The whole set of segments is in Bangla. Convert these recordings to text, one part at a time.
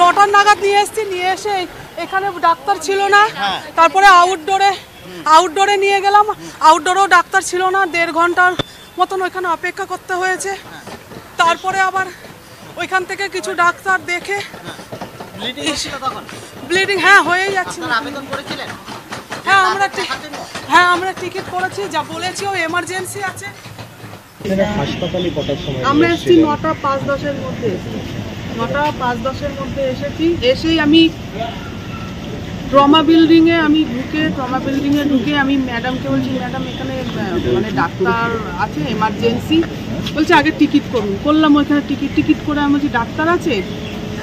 9টা নাগাদ নিয়ে এসেছি, নিয়ে এসে এখানে ডাক্তার ছিল না, তারপরে আউটডোরে নিয়ে গেলাম, আউটডোরেও ডাক্তার ছিল না, 1.5 ঘন্টার মতন ওইখানে অপেক্ষা করতে হয়েছে। তারপরে আবার ওইখান থেকে কিছু ডাক্তার দেখে ব্লিডিং হয়েই যাচ্ছে। আমরা টিকিট করেছি, যা বলেছি ও এমার্জেন্সি আছে। আমরা এসেছি 9টা 5-10-এর মধ্যে, 9টা 5-10-এর মধ্যে এসেছি। এসেই আমি ট্রমা বিল্ডিংয়ে ঢুকে আমি ম্যাডামকে বলছি, ম্যাডাম এখানে মানে ডাক্তার আছে এমার্জেন্সি, বলছে আগে টিকিট করলাম ওইখানে টিকিট করে আমি বলছি ডাক্তার আছে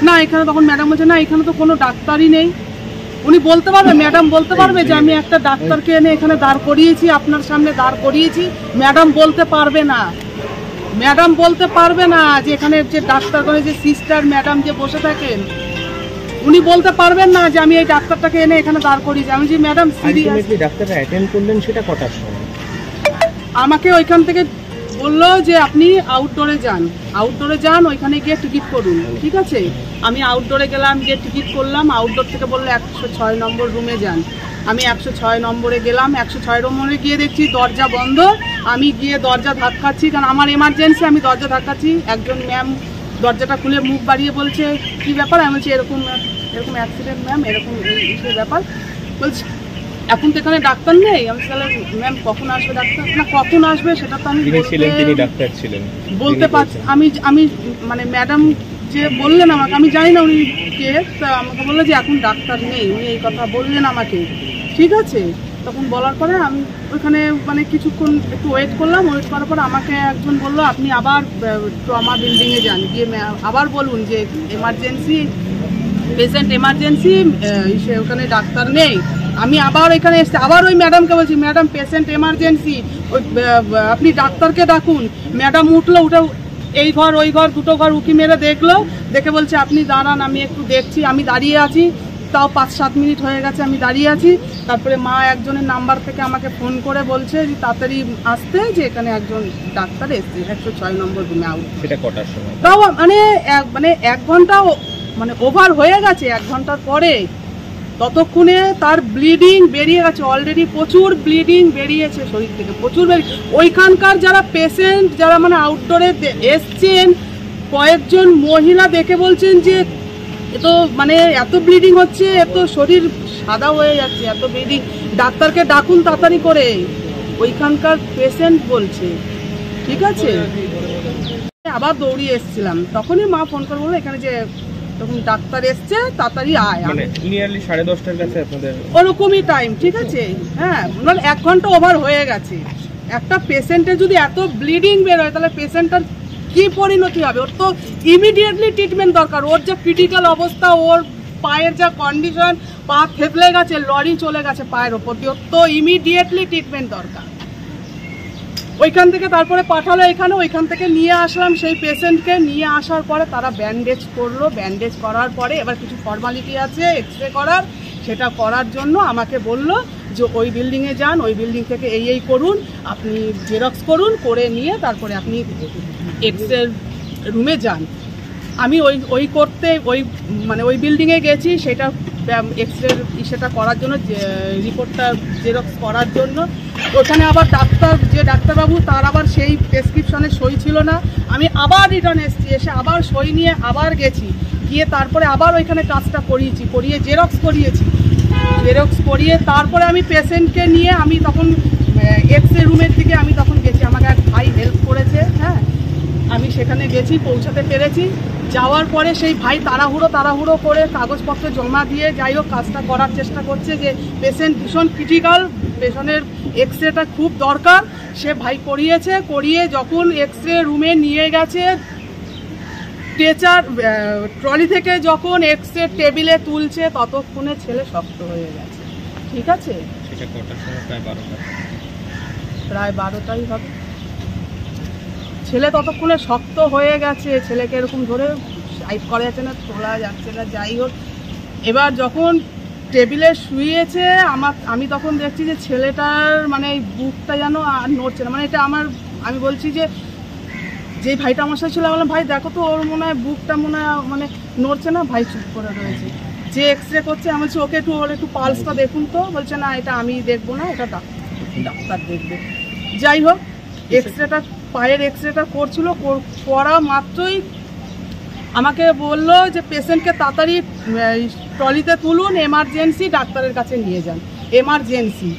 না এখানে, তখন ম্যাডাম বলছে না এখানে তো কোনো ডাক্তারই নেই। উনি বলতে পারবে, ম্যাডাম বলতে পারবে যে আমি একটা ডাক্তারকে এনে এখানে দাঁড় করিয়েছি, আপনার সামনে দাঁড় করিয়েছি। ম্যাডাম বলতে পারবে না যে এখানে যে ডাক্তার করে যে সিস্টার ম্যাডাম যে বসে থাকেন, উনি বলতে পারবেন না যে আমি এই ডাক্তারটাকে এনে এখানে দাঁড় করিয়েছি। আমি যে ম্যাডাম সিরিয়াসলি ডাক্তারটা অ্যাটেন্ড করলেন সেটা কটার সময়? আমাকে ওইখান থেকে বললো যে আপনি আউটডোরে যান, ওইখানে গিয়ে টিকিট করুন। ঠিক আছে, আমি আউটডোরে গেলাম, গিয়ে টিকিট করলাম। আউটডোর থেকে বললো 106 নম্বর রুমে যান। আমি 106 নম্বরে গেলাম। 106 নম্বরে গিয়ে দেখছি দরজা বন্ধ। আমি গিয়ে দরজা ধাক্কাচ্ছি, কারণ আমার এমার্জেন্সি, আমি দরজা ধাক্কাচ্ছি। একজন ম্যাম দরজাটা খুলে মুখ বাড়িয়ে বলছে কি ব্যাপার? আমি বলছি এরকম অ্যাক্সিডেন্ট ম্যাম, এরকম ব্যাপার। বলছি এখন তো এখানে ডাক্তার নেই। আমি তাহলে ম্যাম কখন আসবে ডাক্তার? না কখন আসবে সেটা তো আমি বলতে পারছি। আমি মানে ম্যাডাম যে বললেন আমাকে, আমি জানি না উনি কে, আমাকে বললো যে এখন ডাক্তার নেই, উনি এই কথা বললেন আমাকে। ঠিক আছে, তখন বলার পরে আমি ওইখানে মানে কিছুক্ষণ একটু ওয়েট করলাম। ওয়েট করার পর আমাকে একজন বললো আপনি আবার ট্রমা বিল্ডিংয়ে যান, গিয়ে আবার বলুন যে পেশেন্ট এমার্জেন্সি, ওখানে ডাক্তার নেই। আমি আবার এখানে এসেছি, আবার ওই ম্যাডামকে বলছি ম্যাডাম পেশেন্ট এমার্জেন্সি, ওই আপনি ডাক্তারকে ডাকুন। ম্যাডাম উঠলো, উঠে এই ঘর ওই ঘর 2টো ঘর উঁকি মেরে দেখলো, দেখে বলছে আপনি দাঁড়ান আমি একটু দেখছি। আমি দাঁড়িয়ে আছি, তাও 5-7 মিনিট হয়ে গেছে আমি দাঁড়িয়ে আছি। তারপরে মা একজনের নাম্বার থেকে আমাকে ফোন করে বলছে যে তাড়াতাড়ি আসতে, যে এখানে একজন ডাক্তার এসছে 106 নম্বর রুমে আউট। সেটা কটার সময়? তাও মানে 1 ঘন্টা মানে ওভার হয়ে গেছে। 1 ঘন্টার পরে ততক্ষণে তার ব্লিডিং বেরিয়ে গেছে, অলরেডি প্রচুর ব্লিডিং বেরিয়েছে শরীর থেকে, প্রচুর ওইখানকার যারা পেশেন্ট, যারা মানে আউটডোরে এসছেন, কয়েকজন মহিলা দেখে বলছেন যে এত মানে এত ব্লিডিং হচ্ছে, এত শরীর সাদা হয়ে যাচ্ছে, এত ব্লিডিং, ডাক্তারকে ডাকুন তাড়াতাড়ি করে, ওইখানকার পেশেন্ট বলছে। ঠিক আছে, আবার দৌড়িয়ে এসছিলাম। তখনই মা ফোন করে বললো এখানে যে তখন ডাক্তার এসছে, তাড়াতাড়ি আয়। মানে নিয়ারলি 10:30টার কাছে আপনাদের ওরকমই টাইম। ঠিক আছে, হ্যাঁ, মানে 1 ঘন্টা ওভার হয়ে গেছে। একটা পেশেন্টের যদি এত ব্লিডিং বেরোয় তাহলে পেশেন্টটার কি পরিণতি হবে? ওর তো ইমিডিয়েটলি ট্রিটমেন্ট দরকার। ওর যে ক্রিটিক্যাল অবস্থা, ওর পায়ের যা কন্ডিশন, পা থেতলে গেছে, লরি চলে গেছে পায়ের ওপর দিয়ে, ওর তো ইমিডিয়েটলি ট্রিটমেন্ট দরকার। ওইখান থেকে তারপরে পাঠালো এখানে, ওইখান থেকে নিয়ে আসলাম সেই পেশেন্টকে। নিয়ে আসার পরে তারা ব্যান্ডেজ করলো। ব্যান্ডেজ করার পরে এবার কিছু ফর্মালিটি আছে এক্সরে করার, সেটা করার জন্য আমাকে বললো যে ওই বিল্ডিংয়ে যান, ওই বিল্ডিং থেকে এই করুন, আপনি জেরক্স করুন, করে নিয়ে তারপরে আপনি এক্সরে রুমে যান। আমি ওই বিল্ডিংয়ে গেছি, সেটা এক্সরে সেটা করার জন্য, রিপোর্টটা জেরক্স করার জন্য। ওখানে আবার যে ডাক্তারবাবু, তার আবার সেই প্রেসক্রিপশনে সই ছিল না। আমি আবার রিটার্ন এসেছি, এসে আবার সই নিয়ে আবার গেছি, গিয়ে তারপরে আবার ওইখানে কাজটা করিয়ে জেরক্স করিয়ে তারপরে আমি পেশেন্টকে নিয়ে আমি তখন এক্সরে রুমের দিকে আমি তখন গেছি। আমাকে এক ভাই হেল্প করেছে, হ্যাঁ, আমি সেখানে গেছি, পৌঁছাতে পেরেছি। যাওয়ার পরে সেই ভাই তাড়াহুড়ো করে কাগজপত্র জমা দিয়ে যাই হোক কাজটা করার চেষ্টা করছে, যে পেশেন্ট ভীষণ ক্রিটিক্যাল, পেশেন্টের এক্সরেটা খুব দরকার। সে ভাই করিয়ে যখন এক্সরে রুমে নিয়ে গেছে, ট্রলি থেকে যখন এক্সরে টেবিলে তুলছে, ততক্ষণে ছেলে শক্ত হয়ে গেছে। ঠিক আছে, প্রায় 12টাই হবে। ছেলে ততক্ষণে শক্ত হয়ে গেছে, ছেলেকে এরকম ধরে সাইড করা যাচ্ছে না, তোলা যাচ্ছে না, যাই হোক। এবার যখন টেবিলে শুয়েছে, আমি তখন দেখছি যে ছেলেটার মানে বুকটা যেন আর নড়ছে না। মানে এটা আমি বলছি যে ভাইটা আমার সাথে ছিল, বললাম ভাই দেখো তো, ওর মনে হয় বুকটা মনে হয় মানে নড়ছে না, ভাই চুপ করে রয়েছে। যে এক্স রে করছে আমি বলছি ওকে একটু পালসটা দেখুন তো, বলছে না এটা আমি দেখবো না, এটা ডাক্তার দেখবে। যাই হোক, এক্স রেটা পায়ের এক্স রেটা করছিল, করা মাত্রই আমাকে বললো যে পেশেন্টকে তাড়াতাড়ি ট্রলিতে তুলুন, এমার্জেন্সি ডাক্তারের কাছে নিয়ে যান, এমার্জেন্সি।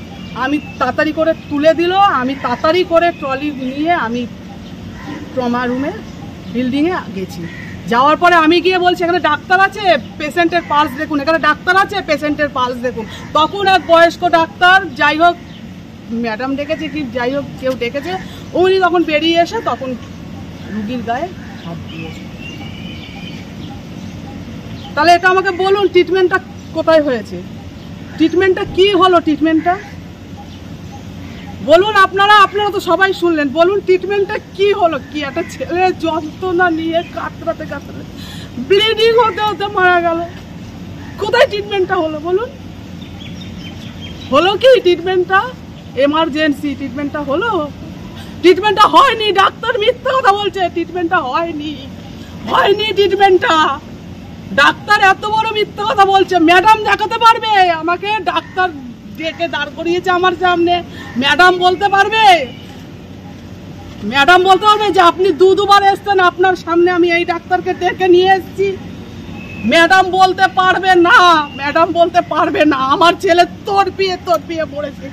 আমি তাড়াতাড়ি করে তুলে দিল, আমি তাড়াতাড়ি করে ট্রলি নিয়ে আমি ট্রমা রুমে বিল্ডিংয়ে গেছি। যাওয়ার পরে আমি গিয়ে বলছি এখানে ডাক্তার আছে, পেশেন্টের পালস দেখুন, এখানে ডাক্তার আছে, পেশেন্টের পালস দেখুন। তখন এক বয়স্ক ডাক্তার, যাই হোক ম্যাডাম ডেকেছে কি যাই হোক কেউ ডেকেছে, উনি তখন বেরিয়ে এসে তখন রুগীর গায়ে হাত দিয়েছে। তাহলে এটা আমাকে বলুন ট্রিটমেন্টটা কোথায় হয়েছে, ট্রিটমেন্টটা কি হলো, ট্রিটমেন্টটা বলুন। আপনারা তো সবাই শুনলেন, বলুন ট্রিটমেন্টটা কি হলো। কি একটা ছেলে যন্ত্রণা নিয়ে কাতরাতে ব্লিডিং হতে হতে মারা গেল, কোথায় ট্রিটমেন্টটা হলো বলুন। হলো কি ট্রিটমেন্টটা? এমার্জেন্সি ট্রিটমেন্টটা হলো? ট্রিটমেন্টটা হয়নি, ডাক্তার মিথ্যা কথা বলছে, ট্রিটমেন্টটা হয়নি ট্রিটমেন্টটা। ডাক্তার এত বড় মিথ্যা কথা বলছে, ম্যাডাম দেখাতে পারবে আমাকে, ডাক্তার ডেকে দাঁড় করিয়েছে আমার সামনে, ম্যাডাম বলতে পারবে যে আপনি দুবার এসছেন, আপনার সামনে আমি এই ডাক্তারকে ডেকে নিয়ে এসেছি। ম্যাডাম বলতে পারবে না, আমার ছেলে তোর বিয়ে মরেছে,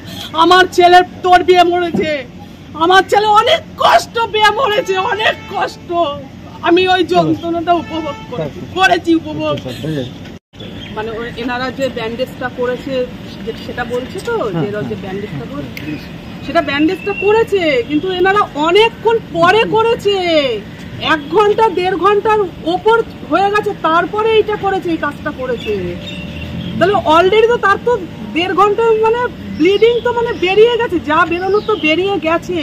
আমার ছেলে অনেক কষ্ট পেয়ে মরেছে, অনেক কষ্ট। আমি ওই যন্ত্রণাটা উপভোগ করেছি। মানে এনারা যে ব্যান্ডেজটা করেছে সেটা বলছে তো, যে ব্যান্ডেজটা করেছে সেটা ব্যান্ডেজটা করেছে, কিন্তু এনারা অনেকক্ষণ পরে করেছে, 1 ঘন্টা 1.5 ঘন্টার ওপর হয়ে গেছে, তারপরে এইটা করেছে, এই কাজটা করেছে। তাহলে অলরেডি তো তার তো 1.5 ঘন্টা মানে ব্লিডিং তো মানে বেরিয়ে গেছে, যা বেরোনো তো বেরিয়ে গেছে।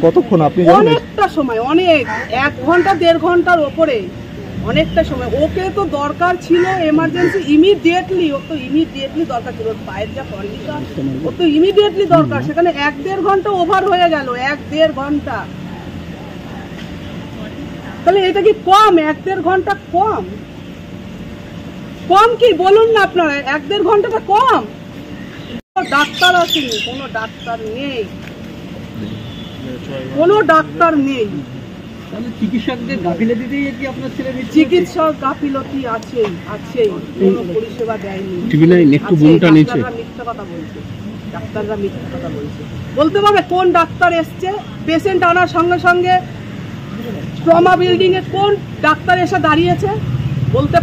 কতক্ষণ আপনি? অনেকটা সময়, অনেক 1 ঘন্টা 1.5 ঘন্টার ওপরে, অনেকটা সময়। ওকে তো দরকার ছিল এমার্জেন্সি, ইমিডিয়েটলি, ও তো ইমিডিয়েটলি দরকার ছিল, পায়ের যা কন্ডিশন, ও তো ইমিডিয়েটলি দরকার। সেখানে 1.5 ঘন্টা ওভার হয়ে গেল, 1.5 ঘন্টা। তাহলে এটা কি কম? 1.5 ঘন্টা কম কি বলুন না আপনারা? 1.5 ঘন্টাটা কম? ডাক্তার আসেনি, কোনো ডাক্তার নেই, চিকিৎসকদের গাফিলতিতেই কি আপনার ছেলে? চিকিৎসক গাফিলতি আছেই, কোনো পরিষেবা দেয়নি। ডাক্তাররা মিথ্যা কথা বলছে। বলতে পারবে কোন ডাক্তার এসছে? পেশেন্ট আনার সঙ্গে সঙ্গে ট্রমা বিল্ডিং এ কোন ডাক্তার এসে দাঁড়িয়েছে? বলতে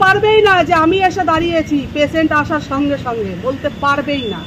পারবেই না যে আমি এসে দাঁড়িয়েছি পেশেন্ট আসার সঙ্গে সঙ্গে, বলতে পারবেই না।